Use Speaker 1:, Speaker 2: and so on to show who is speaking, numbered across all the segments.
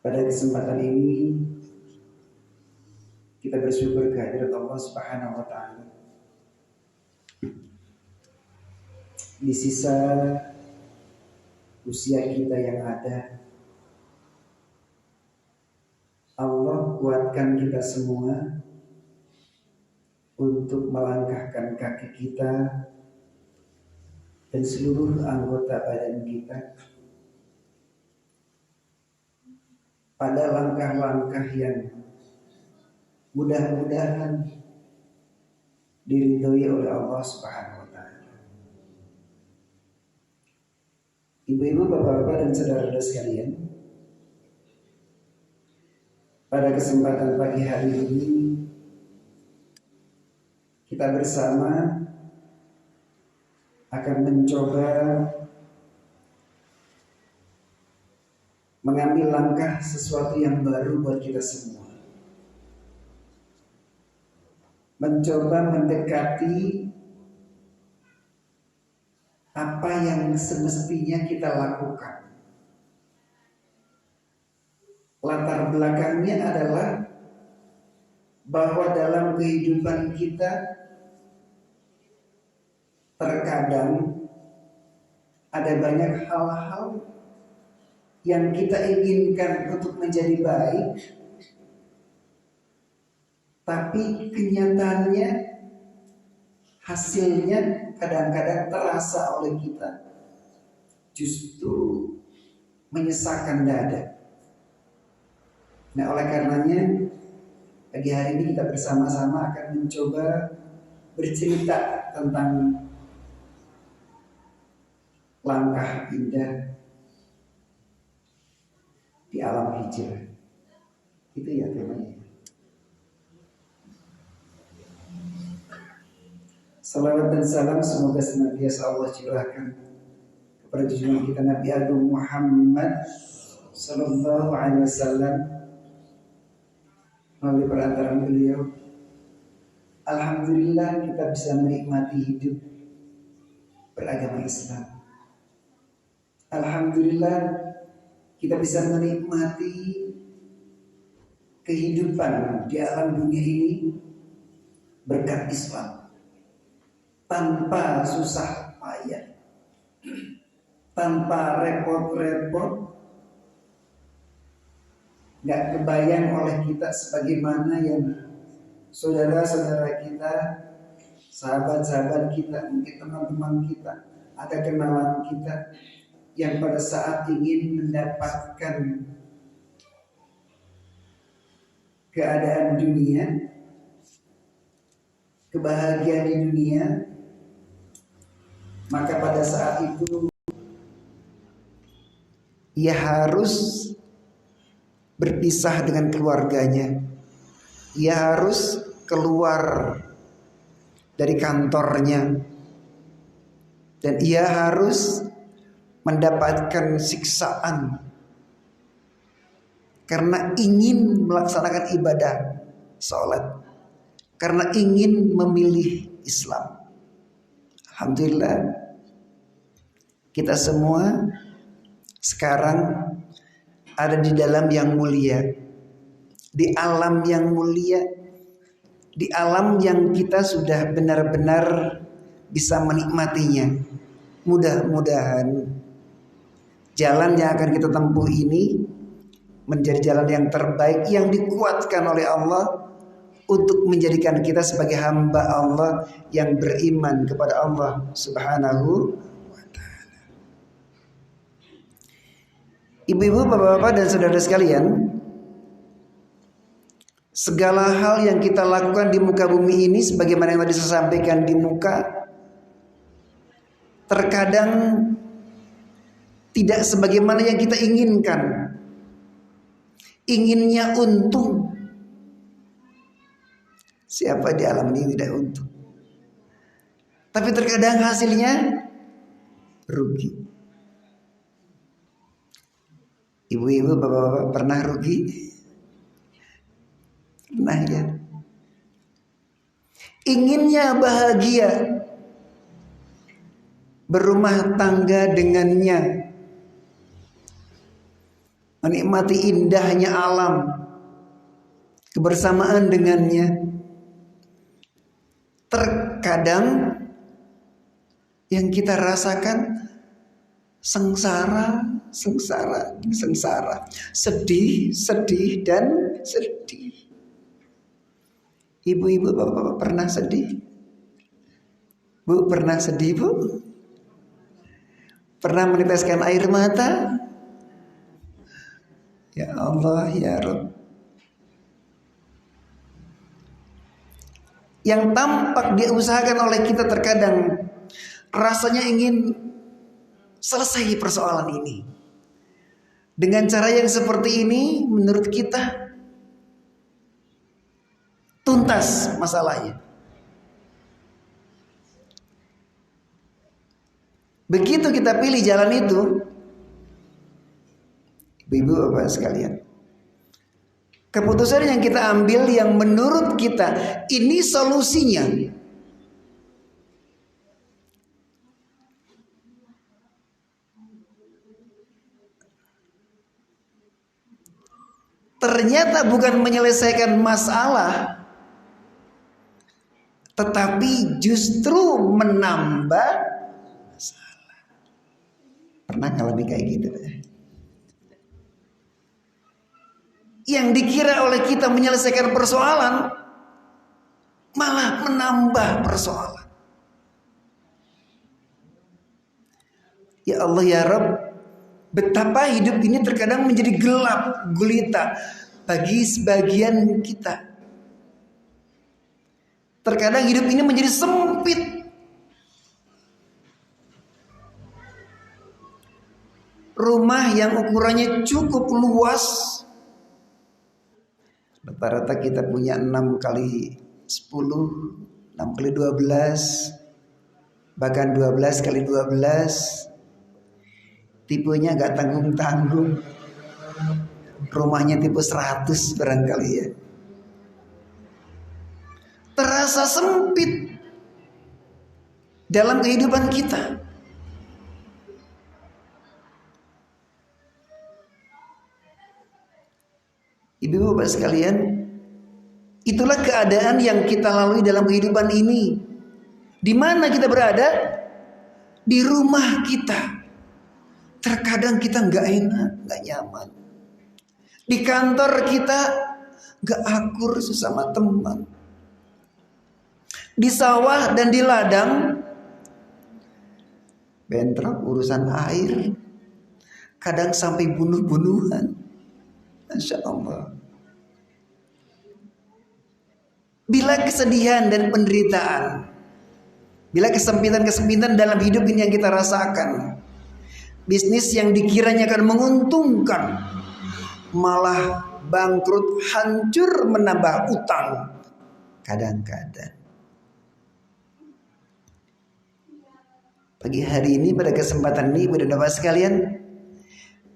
Speaker 1: Pada kesempatan ini kita bersyukur kehadirat Allah Subhanahu wa taala. Di sisa usia kita yang ada, Allah kuatkan kita semua untuk melangkahkan kaki kita dan seluruh anggota badan kita pada langkah-langkah yang mudah-mudahan diridhoi oleh Allah Subhanahu wa taala. Ibu-ibu, bapak-bapak dan saudara-saudara sekalian, pada kesempatan pagi hari ini kita bersama akan mencoba mengambil langkah sesuatu yang baru buat kita semua. Mencoba mendekati apa yang semestinya kita lakukan. Latar belakangnya adalah bahwa dalam kehidupan kita terkadang ada banyak hal-hal yang kita inginkan untuk menjadi baik, tapi kenyataannya hasilnya kadang-kadang terasa oleh kita justru menyesakkan dada. Nah, oleh karenanya pagi hari ini kita bersama-sama akan mencoba bercerita tentang langkah indah di alam hijrah. Itu ya temanya. Salawat dan salam semoga senantiasa Allah curahkan kepada junjungan kita Nabi Agung Muhammad sallallahu alaihi wasallam melalui perantaraan beliau. Alhamdulillah kita bisa menikmati hidup beragama Islam. Alhamdulillah kita bisa menikmati kehidupan di alam dunia ini berkat Islam, tanpa susah payah, tanpa repot-repot. Gak kebayang oleh kita sebagaimana yang saudara-saudara kita, sahabat-sahabat kita, mungkin teman-teman kita, ada kenalan kita yang pada saat ingin mendapatkan keadaan dunia, kebahagiaan di dunia, maka pada saat itu ia harus berpisah dengan keluarganya. Ia harus keluar dari kantornya, dan ia harus mendapatkan siksaan karena ingin melaksanakan ibadah sholat, karena ingin memilih Islam. Alhamdulillah kita semua sekarang ada di dalam yang mulia, di alam yang mulia, di alam yang kita sudah benar-benar bisa menikmatinya. Mudah-mudahan jalan yang akan kita tempuh ini menjadi jalan yang terbaik, yang dikuatkan oleh Allah untuk menjadikan kita sebagai hamba Allah yang beriman kepada Allah Subhanahu wa ta'ala. Ibu-ibu, bapak-bapak dan saudara sekalian, segala hal yang kita lakukan di muka bumi ini, sebagaimana yang tadi saya sampaikan di muka, terkadang tidak sebagaimana yang kita inginkan. Inginnya untung. Siapa di alam ini tidak untung? Tapi terkadang hasilnya rugi. Ibu-ibu, bapak-bapak pernah rugi? Pernah ya? Inginnya bahagia, berumah tangga dengannya, menikmati indahnya alam, kebersamaan dengannya. Terkadang yang kita rasakan sengsara, sedih, dan sedih. Ibu-ibu, bapak-bapak pernah sedih? Bu, pernah sedih, Bu? Pernah meneteskan air mata? Ya Allah, ya Rabb. Yang tampak diusahakan oleh kita terkadang rasanya ingin selesai persoalan ini. Dengan cara yang seperti ini menurut kita tuntas masalahnya. Begitu kita pilih jalan itu, ibu bapak sekalian, keputusan yang kita ambil yang menurut kita ini solusinya, ternyata bukan menyelesaikan masalah, tetapi justru menambah masalah. Pernah ngalami kayak gitu? Yang dikira oleh kita menyelesaikan persoalan malah menambah persoalan. Ya Allah ya Rabb, betapa hidup ini terkadang menjadi gelap gulita bagi sebagian kita. Terkadang hidup ini menjadi sempit. Rumah yang ukurannya cukup luas, rata-rata kita punya 6 kali 10, 6 kali 12, bahkan 12 kali 12. Tipenya gak tanggung-tanggung. Rumahnya tipe 100 barangkali ya. Terasa sempit dalam kehidupan kita. Ibu bapak sekalian, itulah keadaan yang kita lalui dalam kehidupan ini. Di mana kita berada? Di rumah kita. Terkadang kita nggak enak, nggak nyaman. Di kantor kita nggak akur sesama teman. Di sawah dan di ladang bentrok urusan air. Kadang sampai bunuh-bunuhan. Masya Allah. Bila kesedihan dan penderitaan, bila kesempitan-kesempitan dalam hidup ini yang kita rasakan, bisnis yang dikiranya akan menguntungkan malah bangkrut, hancur, menambah utang. Kadang-kadang pagi hari ini pada kesempatan ini, Ibu dan Bapak sekalian,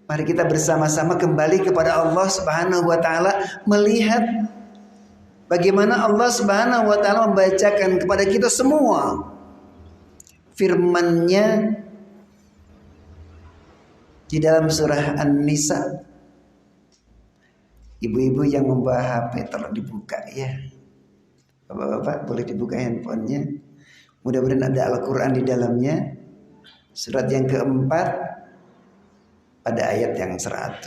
Speaker 1: mari kita bersama-sama kembali kepada Allah Subhanahu wa taala, melihat bagaimana Allah Subhanahu wa taala membacakan kepada kita semua firman-Nya di dalam surah An-Nisa. Ibu-ibu yang membawa HP tolong dibuka ya. Bapak-bapak boleh dibuka handphonenya. Mudah-mudahan ada Al-Quran di dalamnya. Surat yang keempat pada ayat yang 100.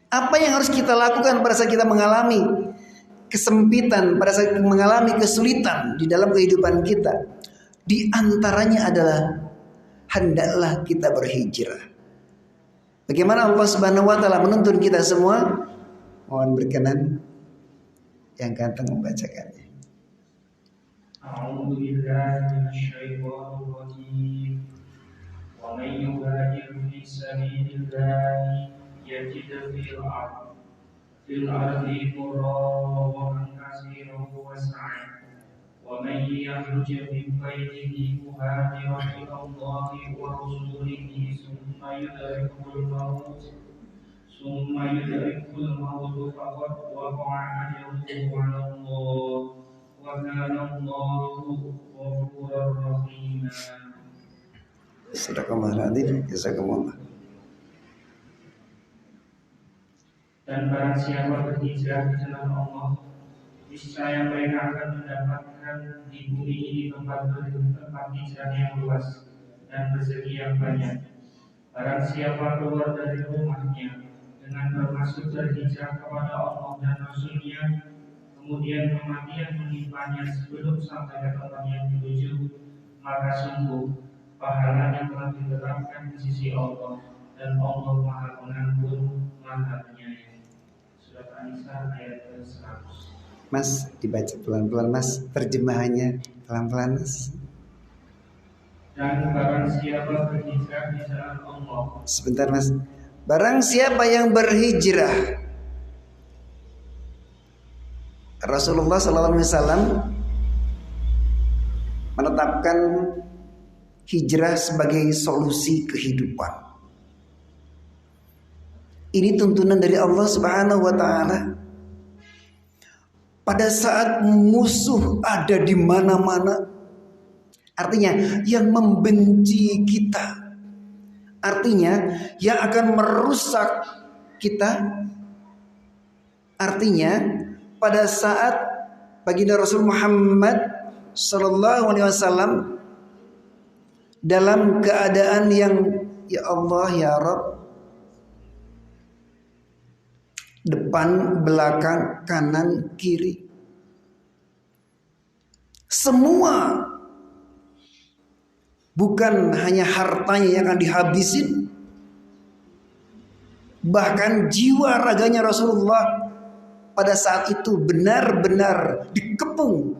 Speaker 1: Apa yang harus kita lakukan pada saat kita mengalami kesempitan, pada saat mengalami kesulitan di dalam kehidupan kita? Di antaranya adalah hendaklah kita berhijrah. Bagaimana Allah Subhanahu wa taala menuntun kita semua? Mohon berkenan yang ganteng membacakannya.
Speaker 2: A'udzu billahi minasyaitonir rajim. Wa may yuhajir fi sabilillah yajid fil ardi muraghamadan katsiran wa sa'an. Wa may yakhruj min baytihi muhajiran ila Allahi wa rasulihi thumma yudrikul maut faqad waqa'a ajruhu 'ala Allah. Wa kana Allahu ghafurur rahim.
Speaker 1: Sadaqallahul adzim. Jazakumullah.
Speaker 2: Dan barang siapa berhijrah di jalan Allah, niscaya mereka akan mendapatkan di bumi ini tempat hijrah yang luas dan rezeki yang banyak. Barang siapa keluar dari rumahnya dengan bermaksud berhijrah kepada Allah dan Rasul-Nya, kemudian kematian menimpanya sebelum sampai ke tempat yang dituju, maka sungguh pahalanya telah ditetapkan di sisi Allah, dan Allah Maha Pengampun, Maha Penyayang. Surat An-Nisa ayat 100.
Speaker 1: Mas, dibaca pelan-pelan Mas, terjemahannya pelan-pelan Mas.
Speaker 2: Dan barang siapa berhijrah di jalan Allah.
Speaker 1: Sebentar Mas. Barang siapa yang berhijrah, Rasulullah SAW menetapkan hijrah sebagai solusi kehidupan. Ini tuntunan dari Allah Subhanahu wa taala. Pada saat musuh ada di mana-mana, artinya yang membenci kita, artinya yang akan merusak kita, artinya pada saat baginda Rasul Muhammad sallallahu alaihi wasallam dalam keadaan yang ya Allah ya Rabb, depan, belakang, kanan, kiri, semua, bukan hanya hartanya yang akan dihabisin, bahkan jiwa raganya Rasulullah pada saat itu benar-benar dikepung,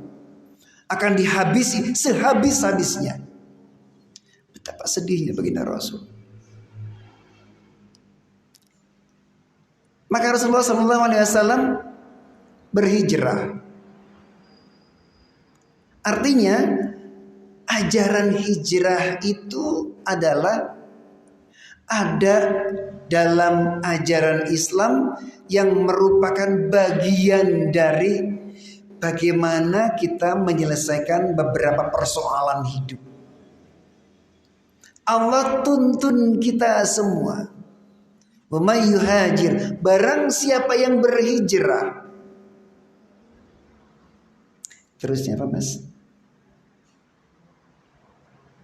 Speaker 1: akan dihabisi sehabis-habisnya. Betapa sedihnya baginda Rasul. Maka Rasulullah SAW berhijrah. Artinya ajaran hijrah itu adalah ada dalam ajaran Islam yang merupakan bagian dari bagaimana kita menyelesaikan beberapa persoalan hidup. Allah tuntun kita semua. Wa may yuhajir, barang siapa yang berhijrah. Terusnya apa Mas?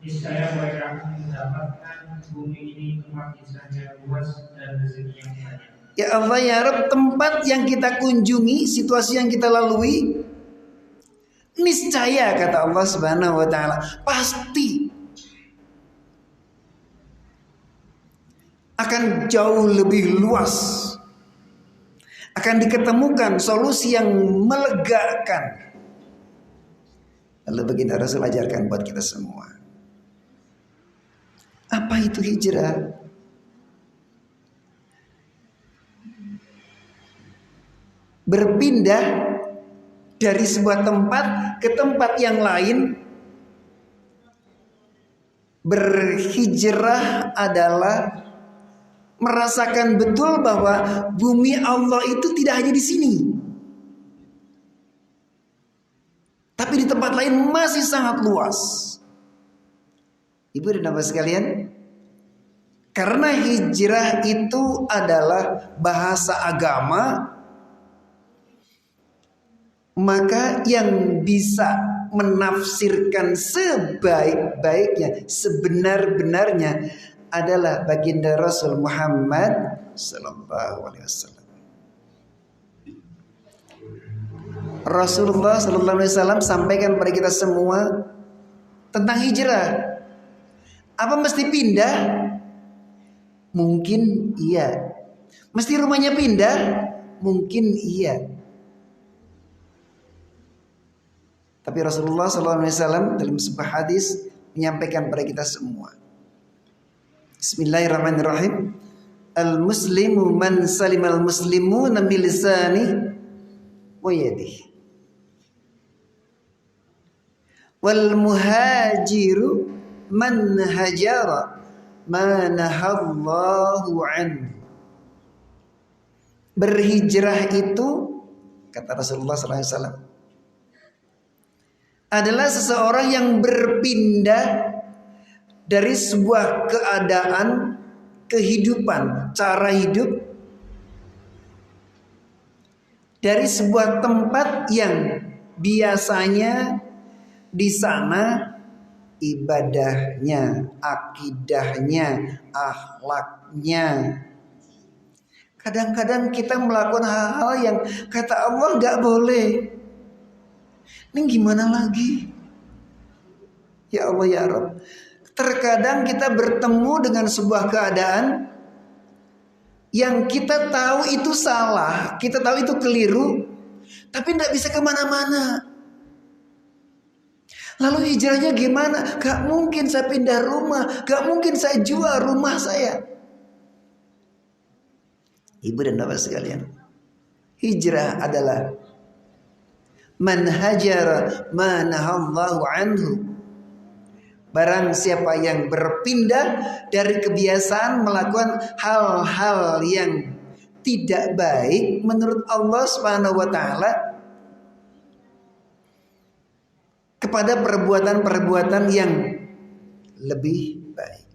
Speaker 2: Niscaya mereka akan mendapatkan bumi ini tempat hijrah yang luas dan rezeki yang banyak.
Speaker 1: Ya Allah ya Rabb, tempat yang kita kunjungi, situasi yang kita lalui, niscaya kata Allah Subhanahu wa taala, pasti akan jauh lebih luas. Akan diketemukan solusi yang melegakan. Lalu baginda Rasul ajarkan buat kita semua. Apa itu hijrah? Berpindah dari sebuah tempat ke tempat yang lain. Berhijrah adalah merasakan betul bahwa bumi Allah itu tidak hanya di sini, tapi di tempat lain masih sangat luas. Ibu dan bapak sekalian, karena hijrah itu adalah bahasa agama, maka yang bisa menafsirkan sebaik-baiknya, sebenar-benarnya adalah baginda Rasul Muhammad sallallahu alaihi wasallam. Rasulullah sallallahu alaihi wasallam sampaikan kepada kita semua tentang hijrah. Apa mesti pindah? Mungkin iya. Mesti rumahnya pindah? Mungkin iya. Tapi Rasulullah sallallahu alaihi wasallam dalam sebuah hadis menyampaikan kepada kita semua. Bismillahirrahmanirrahim. Al-muslimu man salimal muslimuna bi lisanihi wa yadihi. Wal muhajiru man hajara ma nahallahu anhu. Berhijrah itu, kata Rasulullah SAW, adalah seseorang yang berpindah dari sebuah keadaan, kehidupan, cara hidup dari sebuah tempat yang biasanya di sana ibadahnya, akidahnya, akhlaknya. Kadang-kadang kita melakukan hal-hal yang kata Allah nggak boleh. Ini gimana lagi? Ya Allah ya Rabb. Terkadang kita bertemu dengan sebuah keadaan yang kita tahu itu salah, kita tahu itu keliru, tapi tidak bisa kemana-mana. Lalu hijrahnya gimana? Gak mungkin saya pindah rumah, gak mungkin saya jual rumah saya. Ibu dan bapak sekalian, hijrah adalah man hajara ma nahallahu anhu. Barang siapa yang berpindah dari kebiasaan melakukan hal-hal yang tidak baik menurut Allah Subhanahu wa taala kepada perbuatan-perbuatan yang lebih baik.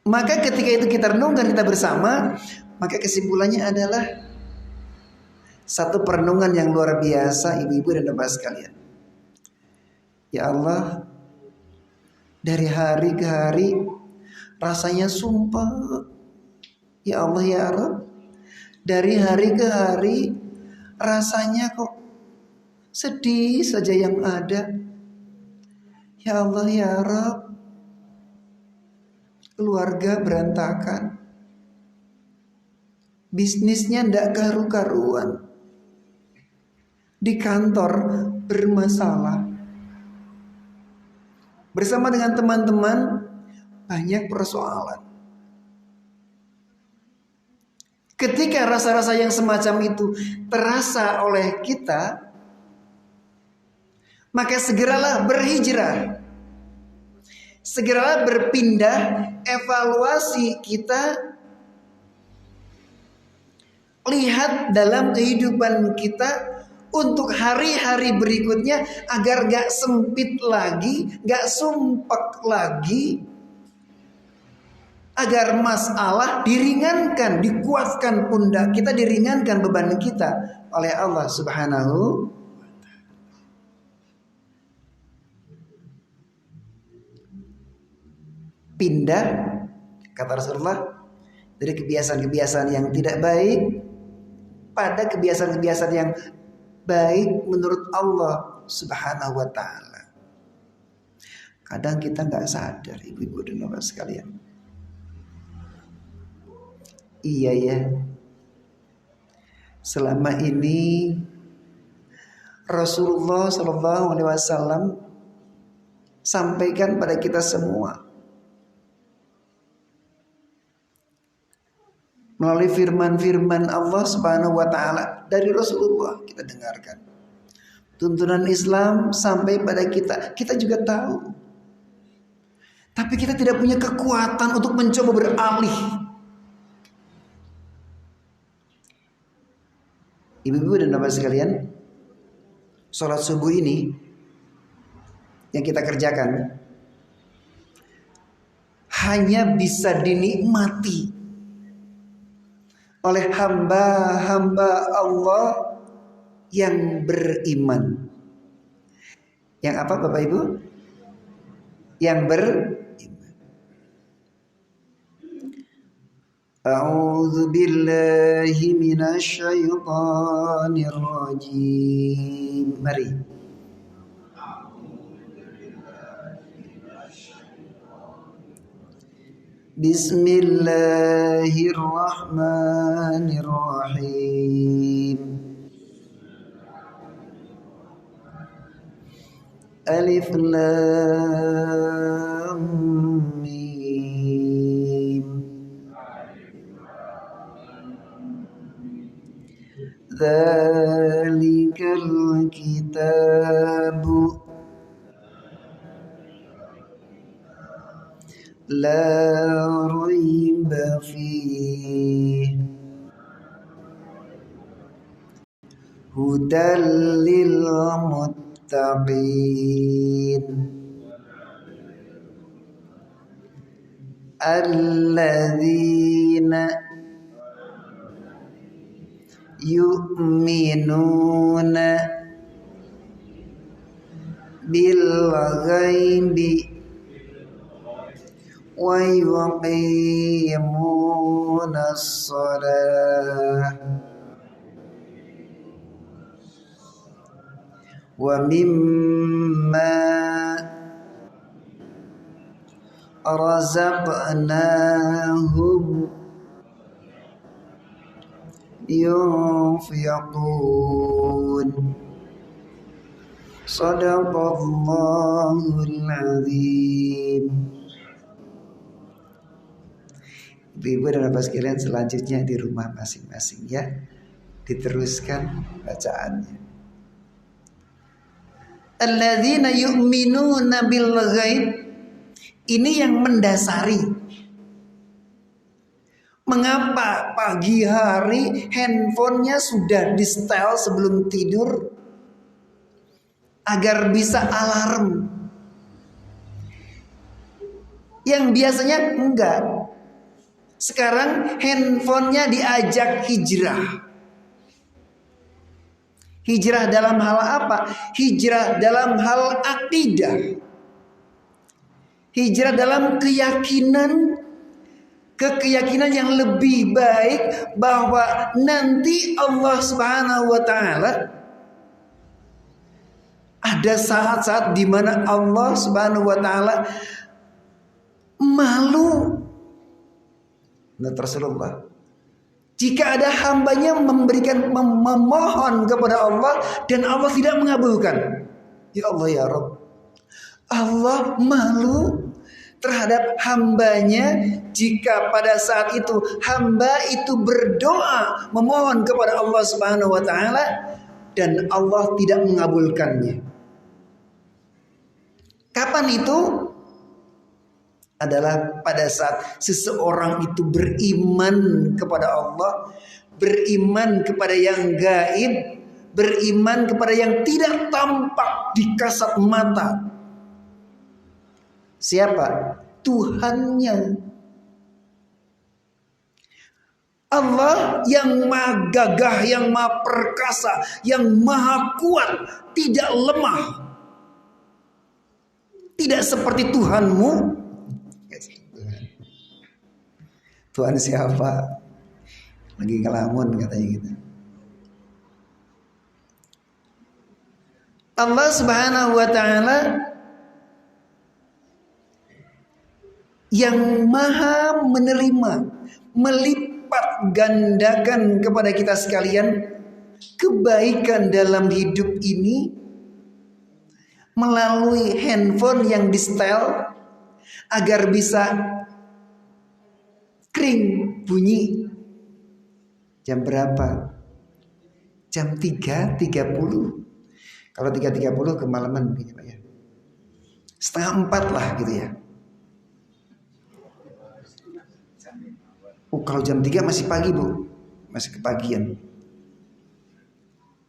Speaker 1: Maka ketika itu kita renungkan, kita bersama, maka kesimpulannya adalah satu perenungan yang luar biasa, ibu-ibu dan bapak sekalian. Ya Allah, dari hari ke hari rasanya sumpah. Ya Allah ya Rabb, dari hari ke hari rasanya kok sedih saja yang ada. Ya Allah ya Rabb, keluarga berantakan, bisnisnya ndak karu-karuan, di kantor bermasalah, bersama dengan teman-teman banyak persoalan. Ketika rasa-rasa yang semacam itu terasa oleh kita, maka segeralah berhijrah, segeralah berpindah. Evaluasi kita, lihat dalam kehidupan kita untuk hari-hari berikutnya agar gak sempit lagi, gak sumpek lagi, agar masalah diringankan, dikuatkan pundak kita, diringankan beban kita oleh Allah Subhanahu. Pindah, kata Rasulullah, dari kebiasaan-kebiasaan yang tidak baik pada kebiasaan-kebiasaan yang baik menurut Allah Subhanahu wa taala. Kadang kita nggak sadar, ibu-ibu dan bapak sekalian. Iya ya, selama ini Rasulullah Shallallahu Alaihi Wasallam sampaikan pada kita semua melalui firman-firman Allah Subhanahu wa taala dari Rasulullah, kita dengarkan. Tuntunan Islam sampai pada kita, kita juga tahu. Tapi kita tidak punya kekuatan untuk mencoba beralih. Ibu-ibu dan bapak sekalian, sholat subuh ini yang kita kerjakan hanya bisa dinikmati oleh hamba-hamba Allah yang beriman. Yang apa Bapak Ibu? Yang beriman. A'udzu billahi minasy syaithanir rajim. Mari. Bismillahirrahmanirrahim. Alif Lam Mim. Dzalikal kitabu la raiba fihi hudal lil muttaqin alladzina yu'minuna bil ghaibi wa yuqimunas shalah wa mimma razaqnahum yunfiqun. Shadaqallahul azim. Ibu-ibu dan bapak sekalian, selanjutnya di rumah masing-masing ya, diteruskan bacaannya. Alladzina yu'minuna bil ghaib. Ini yang mendasari. Mengapa pagi hari handphonenya sudah di setel sebelum tidur agar bisa alarm. Yang biasanya enggak. Sekarang handphonenya diajak hijrah. Hijrah dalam hal apa? Hijrah dalam hal akidah. Hijrah dalam keyakinan yang lebih baik bahwa nanti Allah Subhanahu wa taala ada saat-saat di mana Allah Subhanahu wa taala malu. Menurut Rasulullah, jika ada hambanya memohon kepada Allah dan Allah tidak mengabulkan, ya Allah ya Rabb, Allah malu terhadap hambanya jika pada saat itu hamba itu berdoa memohon kepada Allah Subhanahu wa taala dan Allah tidak mengabulkannya. Kapan itu? Adalah pada saat seseorang itu beriman kepada Allah, beriman kepada yang gaib, beriman kepada yang tidak tampak di kasat mata. Siapa? Tuhannya. Allah yang maha gagah, yang maha perkasa, yang maha kuat, tidak lemah. Tidak seperti Tuhanmu. Tuhan siapa? Lagi ngelamun katanya gitu. Allah Subhanahu wa taala yang maha menerima, melipat gandakan kepada kita sekalian kebaikan dalam hidup ini melalui handphone yang di-setel agar bisa kring bunyi. Jam berapa? Jam 3.30. Kalau 3.30 kemalaman begini Pak ya. 3:30 lah gitu ya. Kalau jam 3 masih pagi Bu, masih kepagian.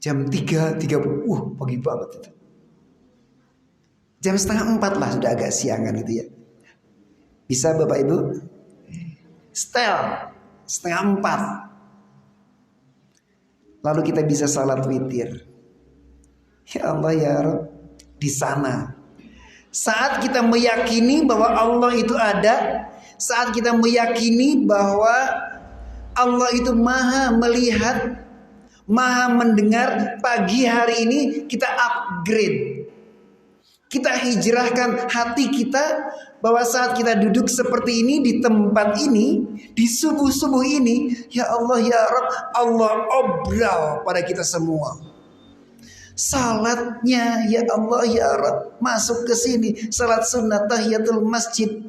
Speaker 1: Jam 3.30, pagi banget itu. Jam 3:30 lah, sudah agak siangan gitu ya. Bisa Bapak Ibu? Setel 3:30. Lalu kita bisa salat witir. Ya Allah ya Rabb, di sana saat kita meyakini bahwa Allah itu ada, saat kita meyakini bahwa Allah itu maha melihat, maha mendengar, pagi hari ini kita upgrade. Kita hijrahkan hati kita bahwa saat kita duduk seperti ini di tempat ini, di subuh-subuh ini, ya Allah ya Rabb, Allah obrol pada kita semua. Salatnya ya Allah ya Rabb, masuk ke sini, salat sunnah tahiyatul masjid.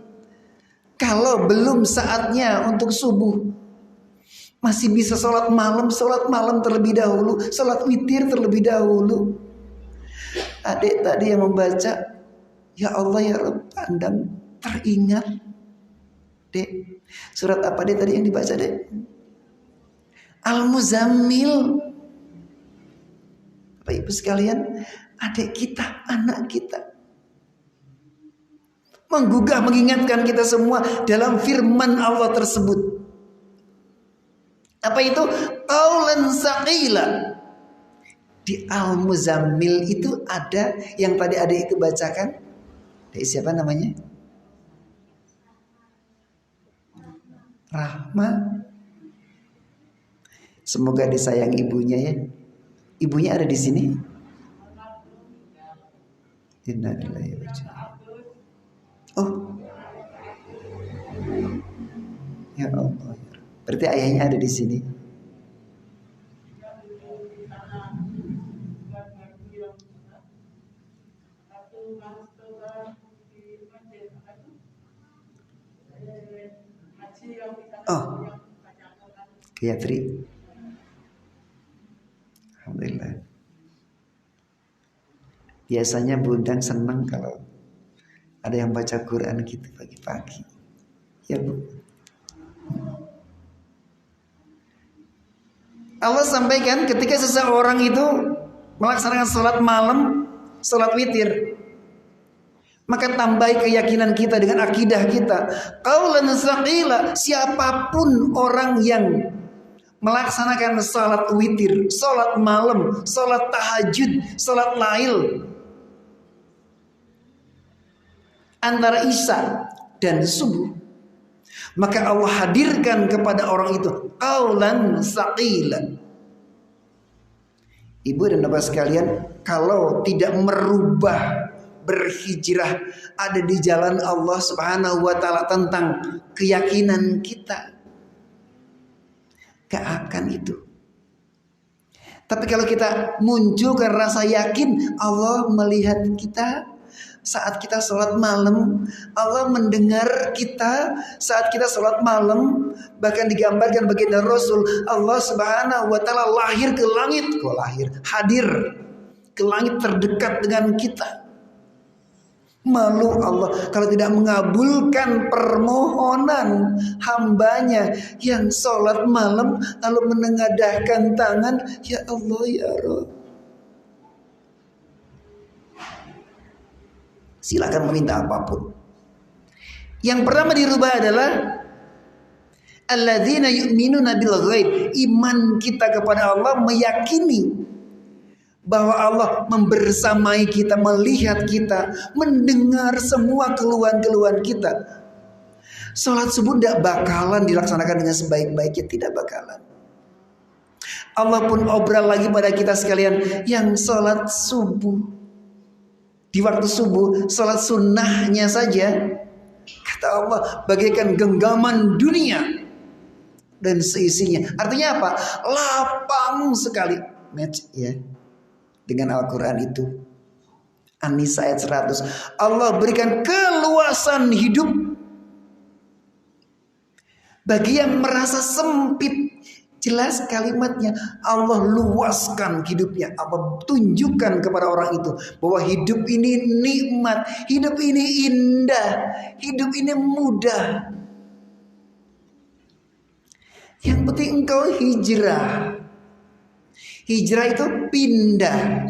Speaker 1: Kalau belum saatnya untuk subuh, masih bisa salat malam terlebih dahulu, salat witir terlebih dahulu. Adik tadi yang membaca, ya Allah ya Rabb, pandang teringat. Dek, surat apa dek tadi yang dibaca dek? Al-Muzammil. Bapak Ibu sekalian, adik kita, anak kita menggugah, mengingatkan kita semua dalam firman Allah tersebut. Apa itu? Qaulan tsaqila. Di Al-Muzammil itu ada yang tadi ada itu bacakan. Dari siapa namanya? Rahma. Semoga disayang ibunya ya. Ibunya ada di sini. Innalillahi wa inna. Oh. Ya Allah. Berarti ayahnya ada di sini. Oh, Gayatri. Alhamdulillah. Biasanya Bundang senang kalau ada yang baca Quran gitu pagi-pagi. Ya Bu. Allah sampaikan ketika seseorang itu melaksanakan sholat malam, sholat witir, maka tambahi keyakinan kita dengan akidah kita. Qaulan tsaqila, siapapun orang yang melaksanakan salat witir, salat malam, salat tahajud, salat lail antara isya dan subuh, maka Allah hadirkan kepada orang itu qaulan tsaqila. Ibu dan bapak sekalian, kalau tidak merubah berhijrah ada di jalan Allah Subhanahu wa taala tentang keyakinan kita, gak akan itu. Tapi kalau kita munculkan rasa yakin, Allah melihat kita saat kita sholat malam, Allah mendengar kita saat kita sholat malam. Bahkan digambarkan baginda Rasul, Allah Subhanahu wa taala lahir ke langit, hadir ke langit terdekat dengan kita. Malu Allah kalau tidak mengabulkan permohonan hambanya yang sholat malam lalu menengadahkan tangan, ya Allah ya Rabb. Silakan meminta apapun. Yang pertama dirubah adalah alladzina yu'minuna bil ghaib. Iman kita kepada Allah meyakini bahwa Allah membersamai kita, melihat kita, mendengar semua keluhan-keluhan kita. Sholat subuh tidak bakalan dilaksanakan dengan sebaik-baiknya, tidak bakalan. Allah pun obral lagi pada kita sekalian yang sholat subuh di waktu subuh, sholat sunnahnya saja, kata Allah, bagaikan genggaman dunia dan seisinya. Artinya apa? Lapang sekali. Match ya dengan Al-Quran itu. An-Nisa ayat 100. Allah berikan keluasan hidup bagi yang merasa sempit. Jelas kalimatnya, Allah luaskan hidupnya. Allah tunjukkan kepada orang itu bahwa hidup ini nikmat, hidup ini indah, hidup ini mudah. Yang penting engkau hijrah. Hijrah itu pindah.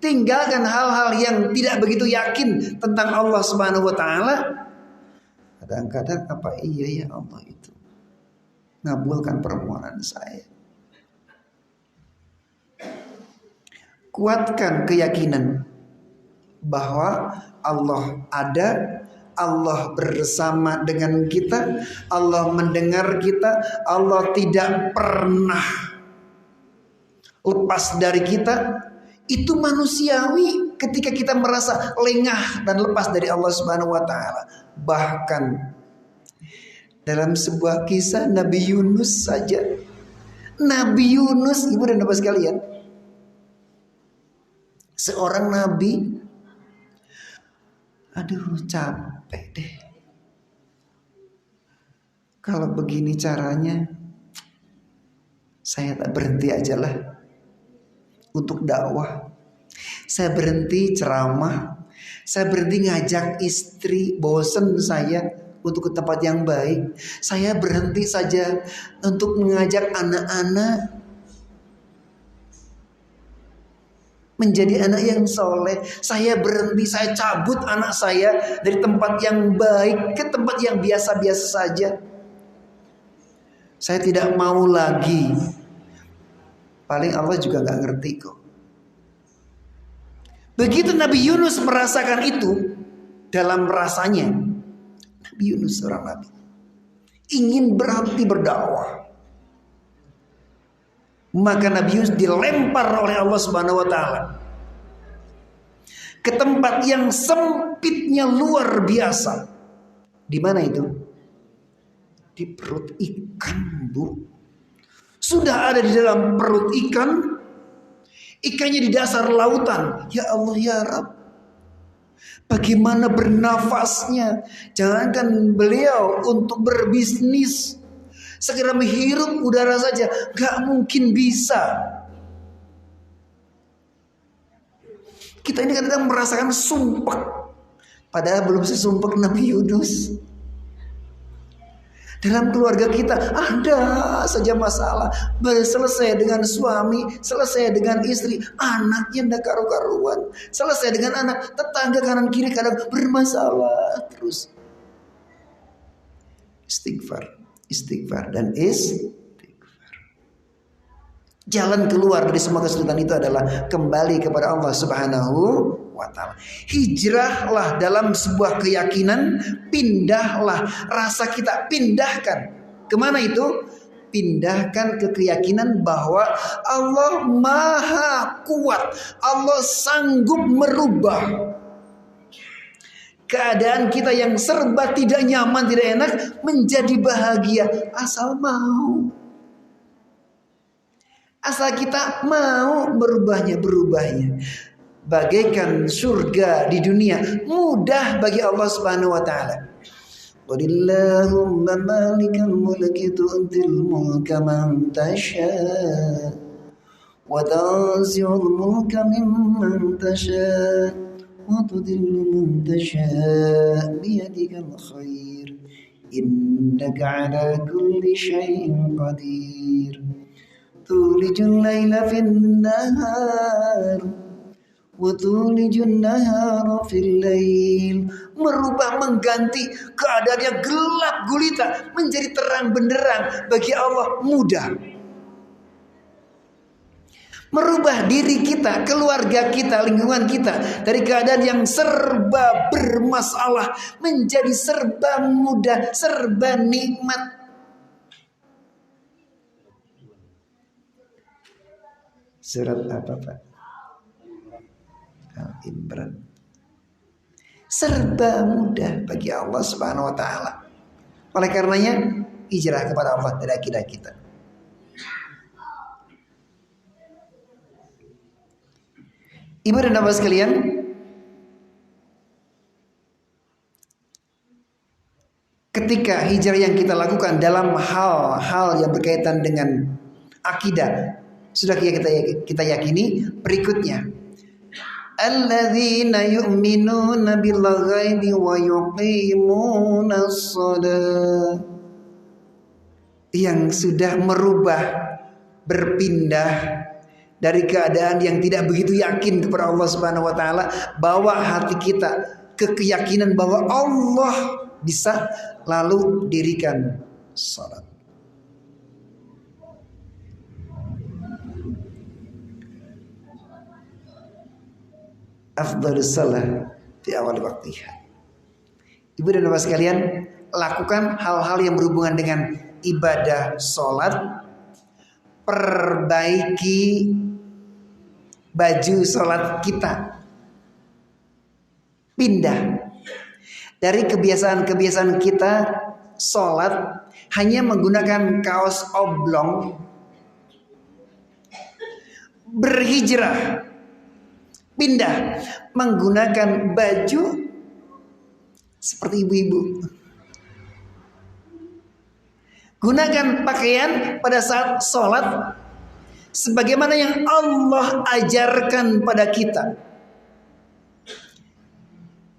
Speaker 1: Tinggalkan hal-hal yang tidak begitu yakin tentang Allah Subhanahu wa taala. Kadang-kadang apa iya ya Allah itu ngabulkan permohonan saya. Kuatkan keyakinan bahwa Allah ada, Allah bersama dengan kita, Allah mendengar kita, Allah tidak pernah lepas dari kita. Itu manusiawi ketika kita merasa lengah dan lepas dari Allah Subhanahu wa taala. Bahkan dalam sebuah kisah Nabi Yunus saja. Nabi Yunus, ibu dan bapak sekalian, seorang nabi. Aduh capek deh. Kalau begini caranya, saya tak berhenti aja lah untuk dakwah. Saya berhenti ceramah. Saya berhenti ngajak istri, bosen saya untuk ke tempat yang baik. Saya berhenti saja untuk mengajak anak-anak menjadi anak yang soleh. Saya berhenti, saya cabut anak saya dari tempat yang baik ke tempat yang biasa-biasa saja. Saya tidak mau lagi. Paling Allah juga gak ngerti kok. Begitu Nabi Yunus merasakan itu dalam rasanya. Nabi Yunus seorang Nabi ingin berhenti berdakwah. Maka Nabi Yunus dilempar oleh Allah Subhanahu wa taala ke tempat yang sempitnya luar biasa. Di mana itu? Di perut ikan, Bu. Sudah ada di dalam perut ikan. Ikannya di dasar lautan. Ya Allah ya Rabb, bagaimana bernafasnya? Jangankan beliau untuk berbisnis, segera menghirup udara saja gak mungkin bisa. Kita ini kadang merasakan sumpek, padahal belum sesumpek Nabi Yunus. Dalam keluarga kita ada saja masalah. Selesai dengan suami, selesai dengan istri, anaknya ndak karu-karuan. Selesai dengan anak, tetangga kanan kiri kadang bermasalah terus. Istighfar, istighfar dan istighfar. Jalan keluar dari semua kesulitan itu adalah kembali kepada Allah Subhanahu wa ta'ala. Hijrahlah dalam sebuah keyakinan, pindahlah rasa kita, pindahkan. Kemana itu? Pindahkan ke keyakinan bahwa Allah maha kuat, Allah sanggup merubah keadaan kita yang serba tidak nyaman, tidak enak menjadi bahagia asal mau. Asal kita mau berubahnya. Bagaikan surga di dunia mudah bagi Allah Subhanahu wa taala. Qulillahumma malikal mulki tu'til mulka man tasha' wa tanzi'ul mulka mimman tasha' wa tudillu man tasha' biyadikal khair innaka 'ala kulli syai'in qadir. Tulijul laila fin nahar wa tulijun nahara fil lail. Merubah, mengganti keadaan yang gelap gulita menjadi terang benderang bagi Allah mudah. Merubah diri kita, keluarga kita, lingkungan kita dari keadaan yang serba bermasalah menjadi serba mudah, serba nikmat. Surat apa Pak? Al-Imran. Serba mudah bagi Allah Subhanahu wa taala. Oleh karenanya hijrah kepada Allah dari akidah kita. Ibu dan bapak sekalian, ketika hijrah yang kita lakukan dalam hal-hal yang berkaitan dengan akidah sudah kita yakini, berikutnya alladzina yu'minuna bil ghaibi wa yuqimunas shalah, yang sudah merubah, berpindah dari keadaan yang tidak begitu yakin kepada Allah Subhanahu wa taala, bawa hati kita ke keyakinan bahwa Allah bisa, lalu dirikan salat. Afdhalus salah di awal waktiha. Ibu dan bapak sekalian, lakukan hal-hal yang berhubungan dengan ibadah sholat. Perbaiki baju sholat kita. Pindah dari kebiasaan-kebiasaan kita sholat hanya menggunakan kaos oblong. Berhijrah, pindah menggunakan baju seperti ibu-ibu. Gunakan pakaian pada saat sholat sebagaimana yang Allah ajarkan pada kita.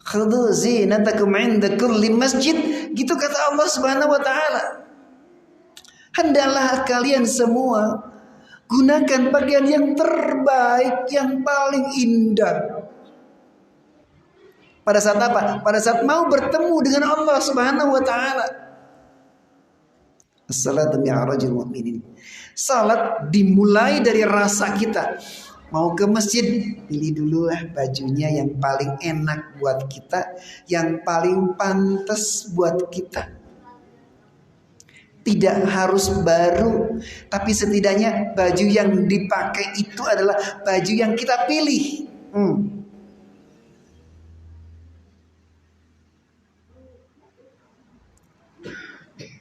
Speaker 1: Khudhu zinatakum 'inda kulli masjid, gitu kata Allah Subhanahu wa taala. Hendaklah kalian semua gunakan pakaian yang terbaik, yang paling indah. Pada saat apa? Pada saat mau bertemu dengan Allah Subhanahu wa taala. As-salatu mi'rajul mu'minin. Salat dimulai dari rasa kita. Mau ke masjid, pilih dulu bajunya yang paling enak buat kita, yang paling pantas buat kita. Tidak harus baru, tapi setidaknya baju yang dipakai itu adalah baju yang kita pilih.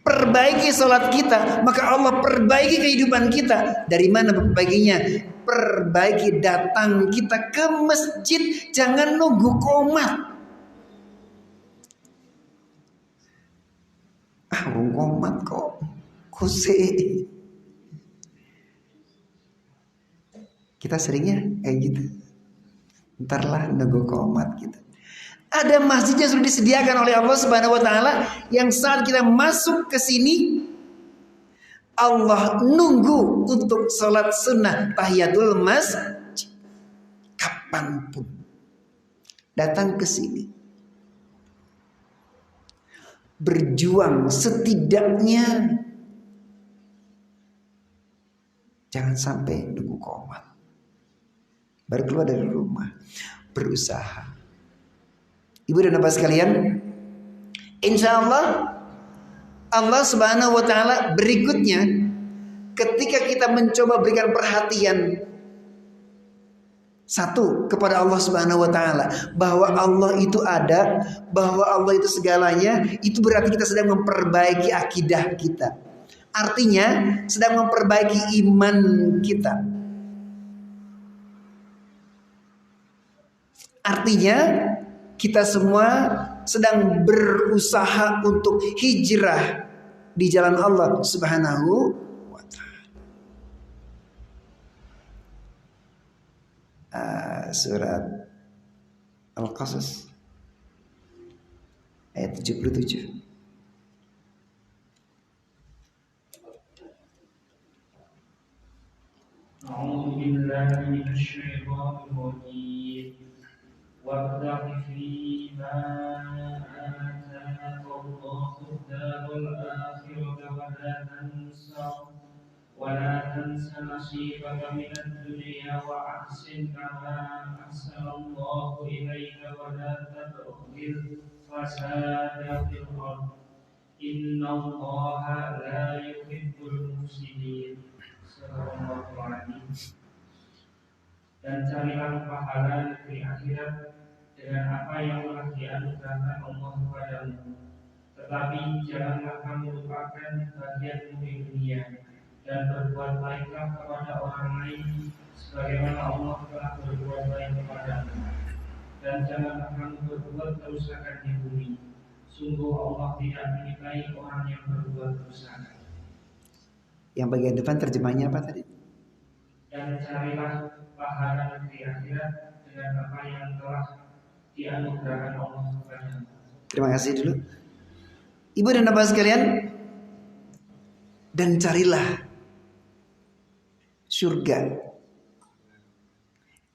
Speaker 1: Perbaiki sholat kita, maka Allah perbaiki kehidupan kita. Dari mana perbaikinya? Perbaiki datang kita ke masjid, jangan nunggu komat. Komat kok kuse. Kita seringnya kayak gitu. Ntarlah nunggu komat gitu. Ada masjid yang sudah disediakan oleh Allah Subhanahu wa taala, yang saat kita masuk ke sini Allah nunggu untuk sholat sunnah tahiyatul masjid. Kapanpun datang ke sini, berjuang setidaknya jangan sampai nunggu komat baru keluar dari rumah. Berusaha. Ibu dan bapak sekalian, insya Allah Allah Subhanahu wa taala berikutnya, ketika kita mencoba berikan perhatian satu kepada Allah Subhanahu wa taala, bahwa Allah itu ada, bahwa Allah itu segalanya, itu berarti kita sedang memperbaiki akidah kita. Artinya sedang memperbaiki iman kita. Artinya kita semua sedang berusaha untuk hijrah di jalan Allah Subhanahu wa ta'ala. Surat Al-Qasas ayat 77.
Speaker 2: A'udzu billahi minasy syaithanir rajim. وابتغ فيما آتاك الله الدار الآخرة ولا تنس نصيبك من الدنيا وأحسن كما أحسن الله إليك ولا تبغ الفساد في الأرض إن الله لا يحب المفسدين. Dan carilah pahala negeri akhirat dengan apa yang telah dianugerahkan Allah kepadamu. Tetapi janganlah kamu lupakan bagianmu di dunia, dan berbuat baiklah kepada orang lain sebagaimana Allah telah berbuat baik kepadamu. Dan janganlah kamu berbuat kerusakan di bumi. Sungguh Allah tidak menyukai orang yang berbuat kerusakan.
Speaker 1: Yang bagian depan terjemahnya apa tadi?
Speaker 2: Dan carilah pahala negeri akhirat dengan apa yang telah dianugerahkan Allah kepadamu.
Speaker 1: Terima kasih dulu. Ibu dan bapak sekalian, dan carilah surga.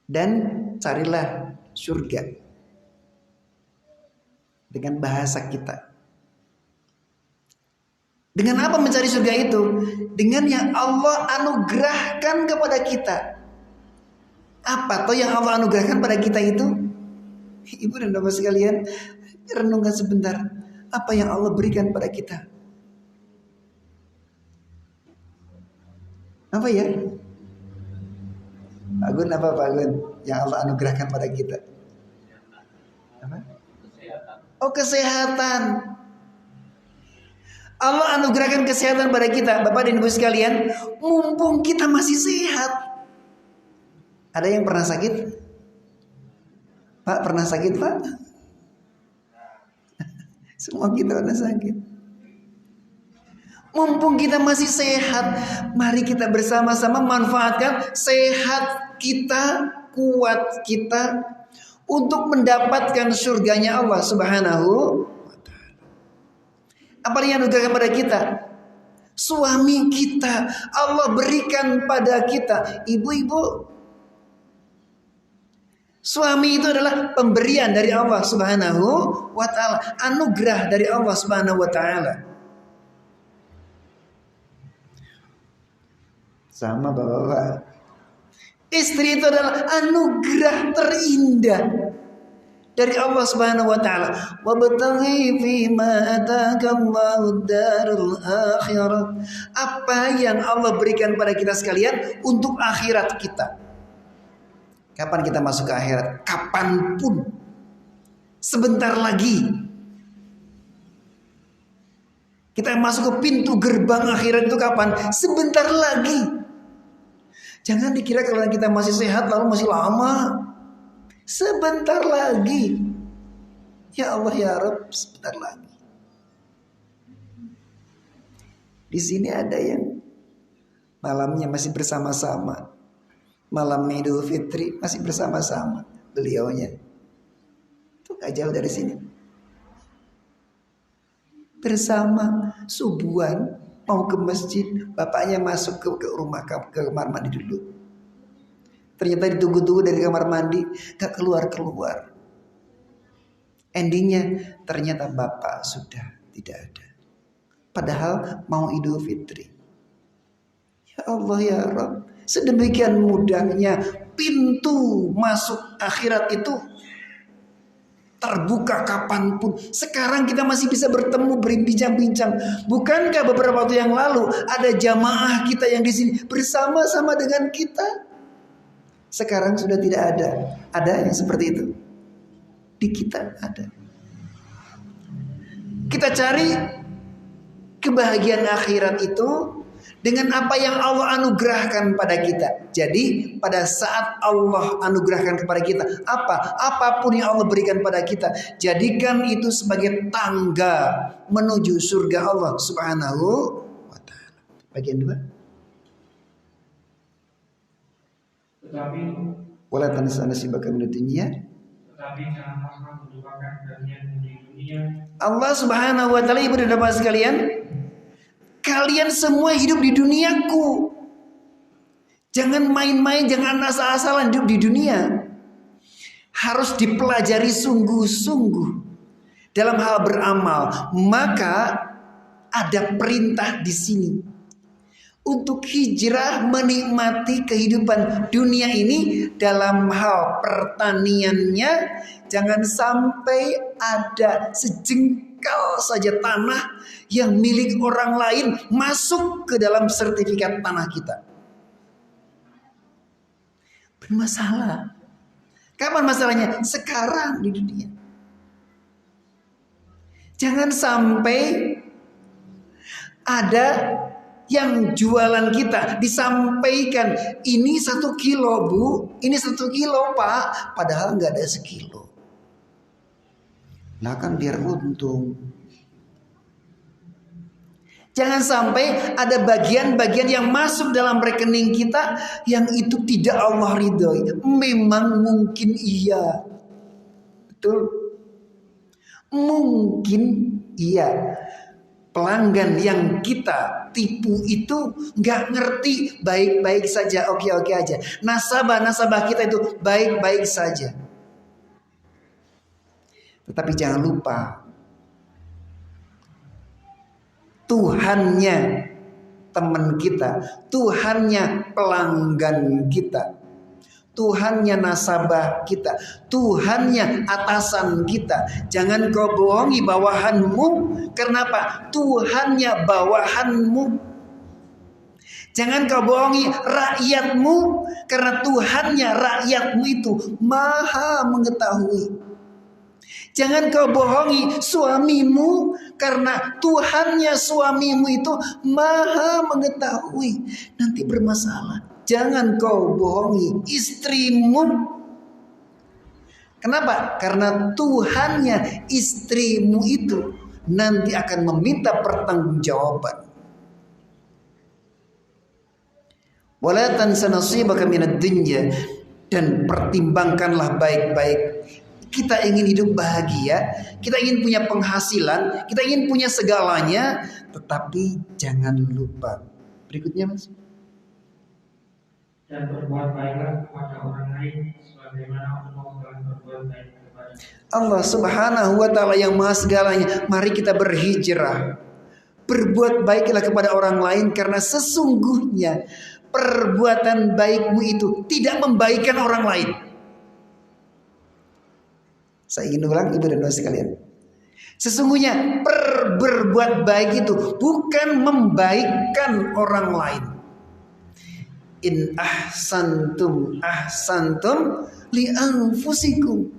Speaker 1: Dan carilah surga dengan bahasa kita. Dengan apa mencari surga itu? Dengan yang Allah anugerahkan kepada kita. Apa toh yang Allah anugerahkan pada kita itu? Ibu dan bapak sekalian, renungkan sebentar. Apa yang Allah berikan pada kita? Apa ya? Pak Gun, apa Pak Gun yang Allah anugerahkan pada kita? Apa? Oh, kesehatan. Allah anugerahkan kesehatan pada kita. Bapak dan Ibu sekalian, mumpung kita masih sehat. Ada yang pernah sakit? Pak, pernah sakit Pak? Semua kita pernah sakit. Mumpung kita masih sehat, mari kita bersama-sama manfaatkan sehat kita, kuat kita untuk mendapatkan surganya Allah Subhanahu wa ta'ala. Apa yang anugerahkan pada kita? Suami kita Allah berikan pada kita. Ibu-ibu, suami itu adalah pemberian dari Allah Subhanahu wa ta'ala, anugerah dari Allah Subhanahu wa ta'ala. Sama bapak-bapak. Istri itu adalah anugerah terindah dari Allah Subhanahu wa taala. Wabtaghi fima ataakallahu darul akhirah. Apa yang Allah berikan pada kita sekalian untuk akhirat kita. Kapan kita masuk ke akhirat? Kapanpun. Sebentar lagi. Kita masuk ke pintu gerbang akhirat itu kapan? Sebentar lagi. Jangan dikira kalau kita masih sehat lalu masih lama. Sebentar lagi. Ya Allah ya Rabb, sebentar lagi. Di sini ada yang malamnya masih bersama-sama. Malam Idul Fitri masih bersama-sama beliaunya. Itu gak jauh dari sini. Bersama subuhan mau ke masjid, bapaknya masuk ke rumah ke kamar mandi dulu. Ternyata ditunggu-tunggu dari kamar mandi, gak keluar-keluar. Endingnya ternyata bapak sudah tidak ada. Padahal mau Idul Fitri. Ya Allah ya Rabb, sedemikian mudahnya pintu masuk akhirat itu terbuka kapanpun. Sekarang kita masih bisa bertemu, berbincang-bincang. Bukankah beberapa waktu yang lalu ada jamaah kita yang di sini bersama-sama dengan kita? Sekarang sudah tidak ada. Ada yang seperti itu? Di kita ada. Kita cari kebahagiaan akhirat itu dengan apa yang Allah anugerahkan pada kita. Jadi pada saat Allah anugerahkan kepada kita apapun yang Allah berikan pada kita, jadikan itu sebagai tangga menuju surga Allah Subhanahu wa taala. Bagian 2.
Speaker 2: Tetapi
Speaker 1: Wala tansa nasibaka minad dunya.
Speaker 2: Tetapi janganlah melupakan bagian di dunia.
Speaker 1: Allah Subhanahu wa taala, ibu dan bapak sekalian, kalian semua hidup di duniaku. Jangan main-main, jangan asal-asalan hidup di dunia. Harus dipelajari sungguh-sungguh dalam hal beramal. Maka ada perintah di sini untuk hijrah menikmati kehidupan dunia ini dalam hal pertaniannya. Jangan sampai ada sejengkal saja tanah yang milik orang lain masuk ke dalam sertifikat tanah kita. Bermasalah. Kapan masalahnya? Sekarang di dunia. Jangan sampai ada yang jualan kita disampaikan ini 1 kilo bu, ini 1 kilo pak, padahal nggak ada sekilo. Nah kan biar untung. Jangan sampai ada bagian-bagian yang masuk dalam rekening kita yang itu tidak Allah ridhoi. Memang mungkin iya, betul, mungkin iya. Pelanggan yang kita tipu itu nggak ngerti, baik-baik saja, oke-oke aja. Nasabah kita itu baik-baik saja. Tetapi jangan lupa, Tuhannya teman kita, Tuhannya pelanggan kita, Tuhannya nasabah kita, Tuhannya atasan kita. Jangan kau bohongi bawahanmu. Kenapa? Tuhannya bawahanmu. Jangan kau bohongi rakyatmu, karena Tuhannya rakyatmu itu maha mengetahui. Jangan kau bohongi suamimu, karena Tuhannya suamimu itu maha mengetahui. Nanti bermasalah. Jangan kau bohongi istrimu. Kenapa? Karena Tuhannya istrimu itu nanti akan meminta pertanggungjawaban. Wala tansa nasibaka minad dunya, dan pertimbangkanlah baik-baik. Kita ingin hidup bahagia, kita ingin punya penghasilan, kita ingin punya segalanya, tetapi jangan lupa. Berikutnya Mas.
Speaker 2: Dan berbuat baiklah kepada orang lain sebagaimana Allah telah berbuat baik kepada
Speaker 1: Allah Subhanahu wa taala yang maha segalanya. Mari kita berhijrah. Berbuat baiklah kepada orang lain, karena sesungguhnya perbuatan baikmu itu tidak membaikkan orang lain. Saya ingin ulang ibu dan bapak sekalian. Sesungguhnya berbuat baik itu bukan membaikkan orang lain. In ahsantum li anfusikum.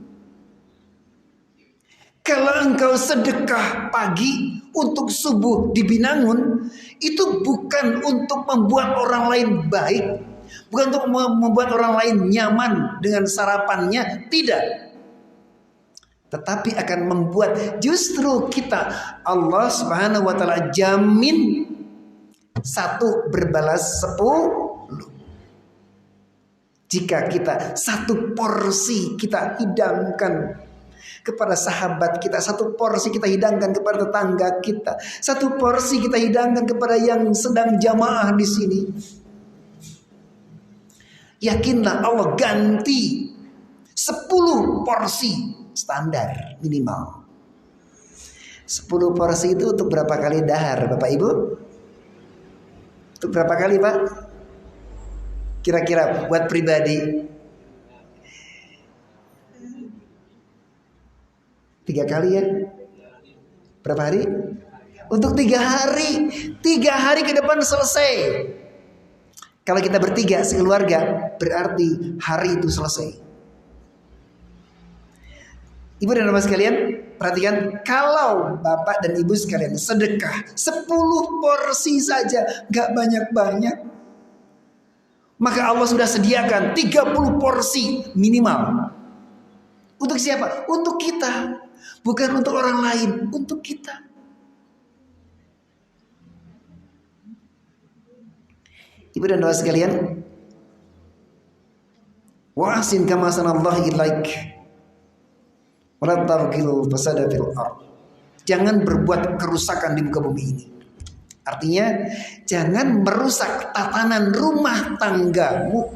Speaker 1: Kalau engkau sedekah pagi untuk subuh di Binangun, itu bukan untuk membuat orang lain baik, bukan untuk membuat orang lain nyaman dengan sarapannya, tidak. Tetapi akan membuat justru kita, Allah Subhanahu wa taala jamin satu berbalas 10. Jika kita satu porsi kita hidangkan kepada sahabat kita, satu porsi kita hidangkan kepada tetangga kita, satu porsi kita hidangkan kepada yang sedang jamaah di sini, yakinlah Allah ganti 10 porsi standar minimal. 10 porsi itu untuk berapa kali dahar Bapak Ibu? Untuk berapa kali Pak? Kira-kira buat pribadi 3 kali ya? Berapa hari? Untuk 3 hari. 3 hari ke depan selesai. Kalau kita bertiga sekeluarga, berarti hari itu selesai. Ibu dan bapak sekalian, perhatikan, kalau bapak dan ibu sekalian sedekah 10 porsi saja, gak banyak-banyak, maka Allah sudah sediakan 30 porsi minimal. Untuk siapa? Untuk kita. Bukan untuk orang lain, untuk kita. Ibu dan bapak sekalian, wa ahsin kama sanallahu ilaik. Jangan berbuat kerusakan di muka bumi ini. Artinya jangan merusak tatanan rumah tanggamu.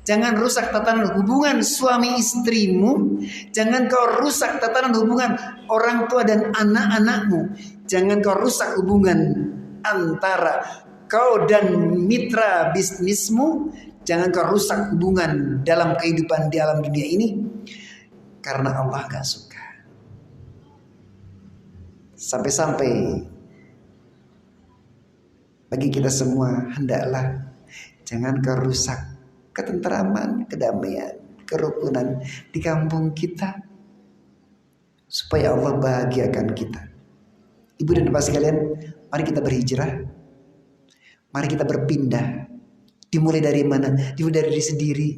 Speaker 1: Jangan rusak tatanan hubungan suami istrimu. Jangan kau rusak tatanan hubungan orang tua dan anak-anakmu. Jangan kau rusak hubungan antara kau dan mitra bisnismu. Jangan kau rusak hubungan dalam kehidupan di alam dunia ini. Karena Allah gak suka. Sampai-sampai bagi kita semua, hendaklah jangan kau rusak ketentraman, kedamaian, kerukunan di kampung kita, supaya Allah bahagiakan kita. Ibu dan bapak sekalian, mari kita berhijrah. Mari kita berpindah. Dimulai dari mana? Dimulai dari diri sendiri.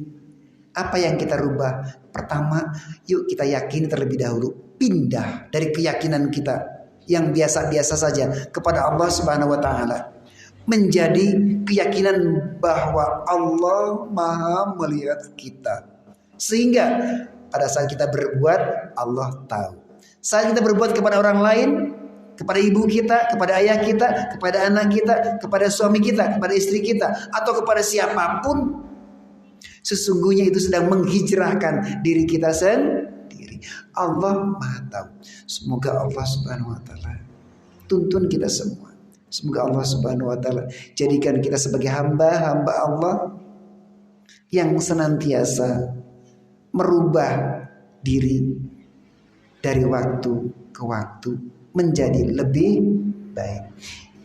Speaker 1: Apa yang kita rubah? Pertama, yuk kita yakini terlebih dahulu. Pindah dari keyakinan kita yang biasa-biasa saja kepada Allah Subhanahu wa taala. Menjadi keyakinan bahwa Allah Maha melihat kita. Sehingga pada saat kita berbuat, Allah tahu. Saat kita berbuat kepada orang lain, kepada ibu kita, kepada ayah kita, kepada anak kita, kepada suami kita, kepada istri kita, atau kepada siapapun, sesungguhnya itu sedang menghijrahkan diri kita sendiri. Allah Maha tahu. Semoga Allah Subhanahu wa taala tuntun kita semua. Semoga Allah Subhanahu wa taala jadikan kita sebagai hamba-hamba Allah yang senantiasa merubah diri dari waktu ke waktu menjadi lebih baik.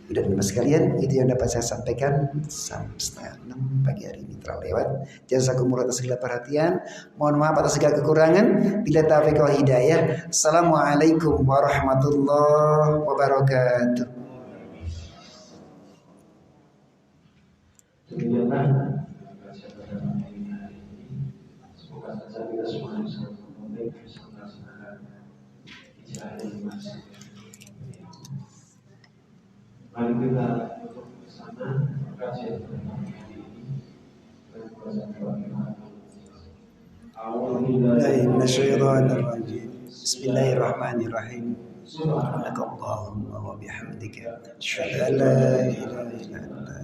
Speaker 1: Dan mas sekalian, itu yang dapat saya sampaikan. 5:30 pagi hari ini telah lewat. Jazakumullah atas segala perhatian. Mohon maaf atas segala kekurangan. Bila taufiq wal hidayah. Assalamualaikum warahmatullahi wabarakatuh.
Speaker 2: Demikianlah semoga saja kita semua bisa melaksanakan hijrah yang masih. Mari kita untuk bersama kajian tentang hari ini dan baca doa.
Speaker 1: Bismillahirrahmanirrahim. Subhanakallahumma wa bihamdika asyhadu an la ilaha illa anta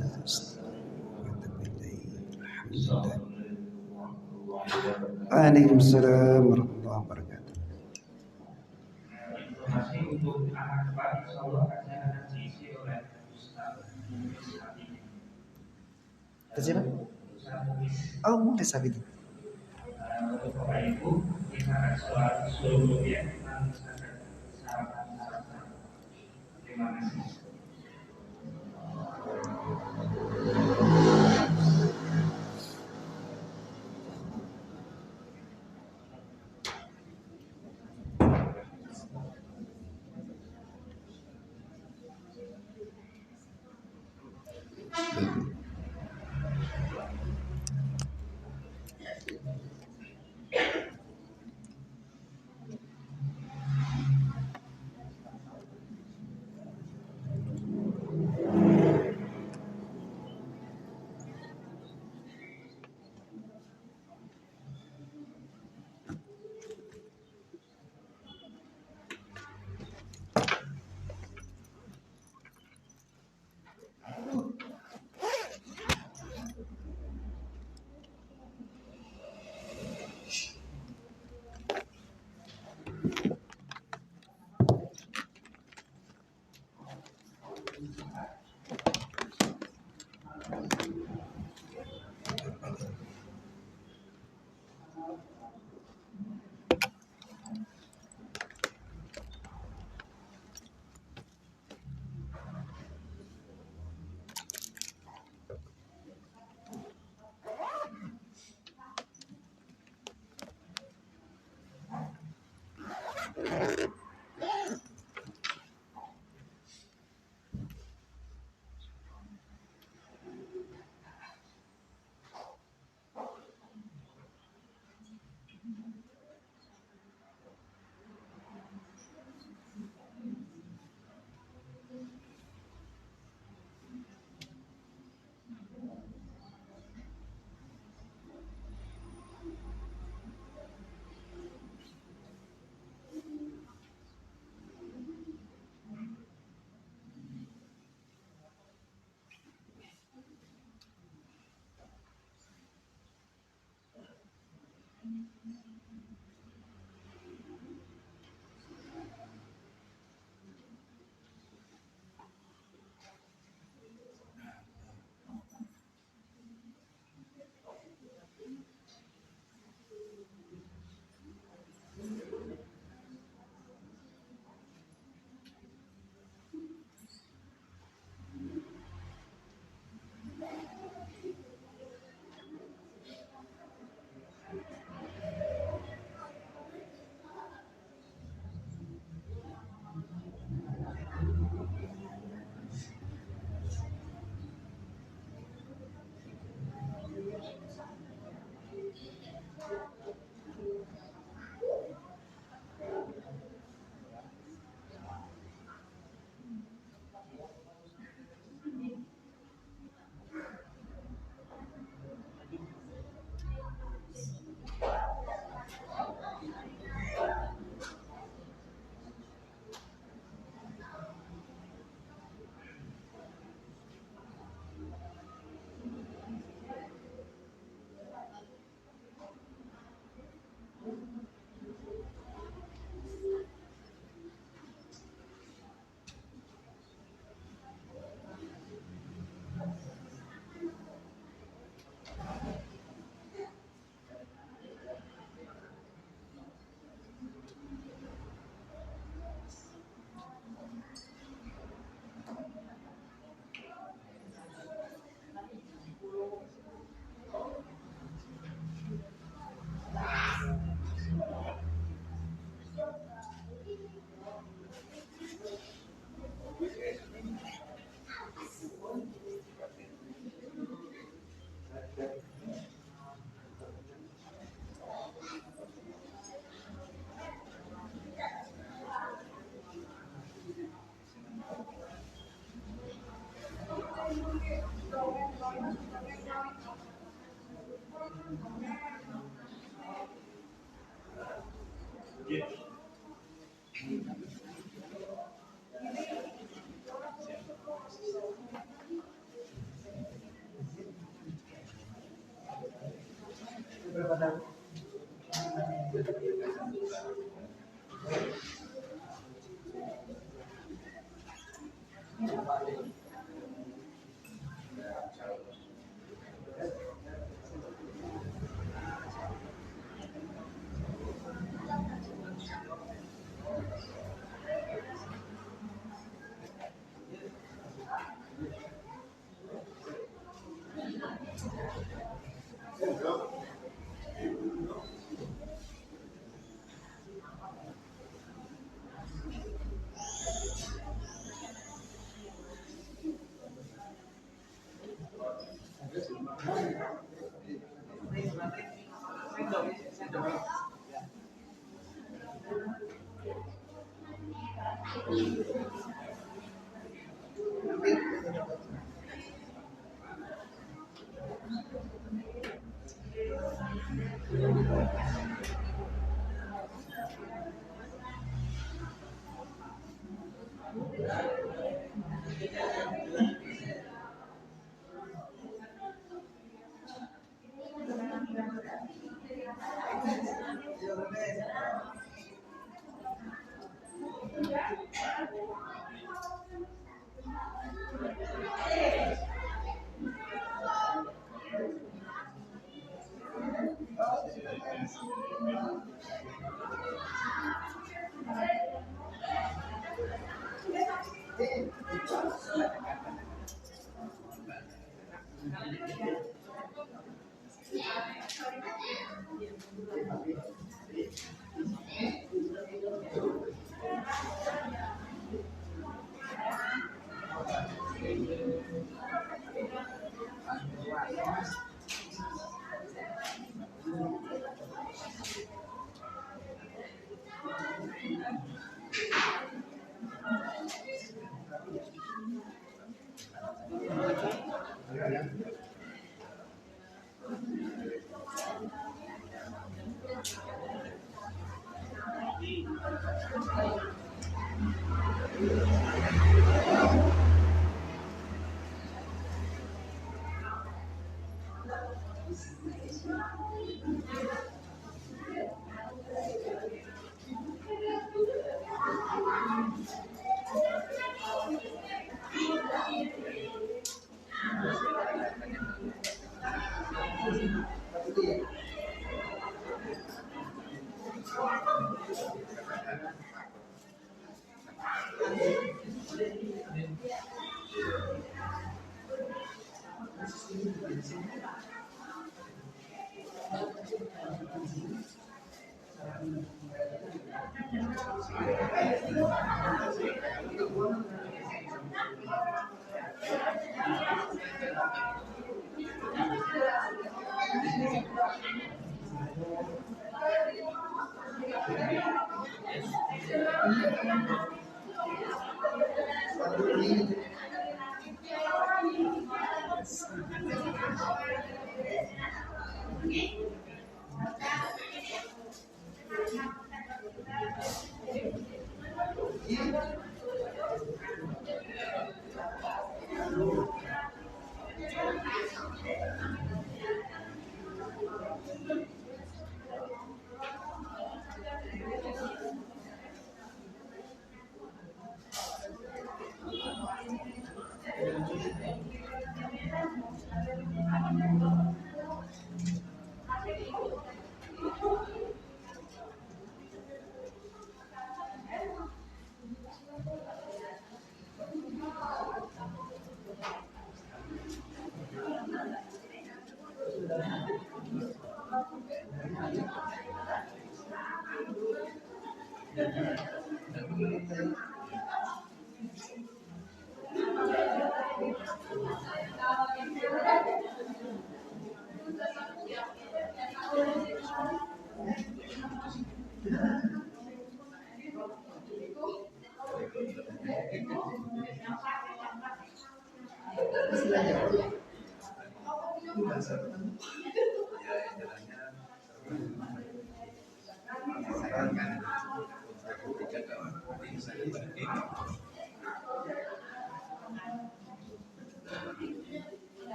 Speaker 1: Waalaikumsalam warahmatullahi wabarakatuh.
Speaker 2: Terima kasih untuk anak Pak, insyaallah akan diisi oleh Ustaz.
Speaker 1: Siapa? Oh, Muhammad Sabit.
Speaker 2: Untuk Bapak Ibu, kita akan suruh dia menuliskan syarat-syarat. Terima kasih.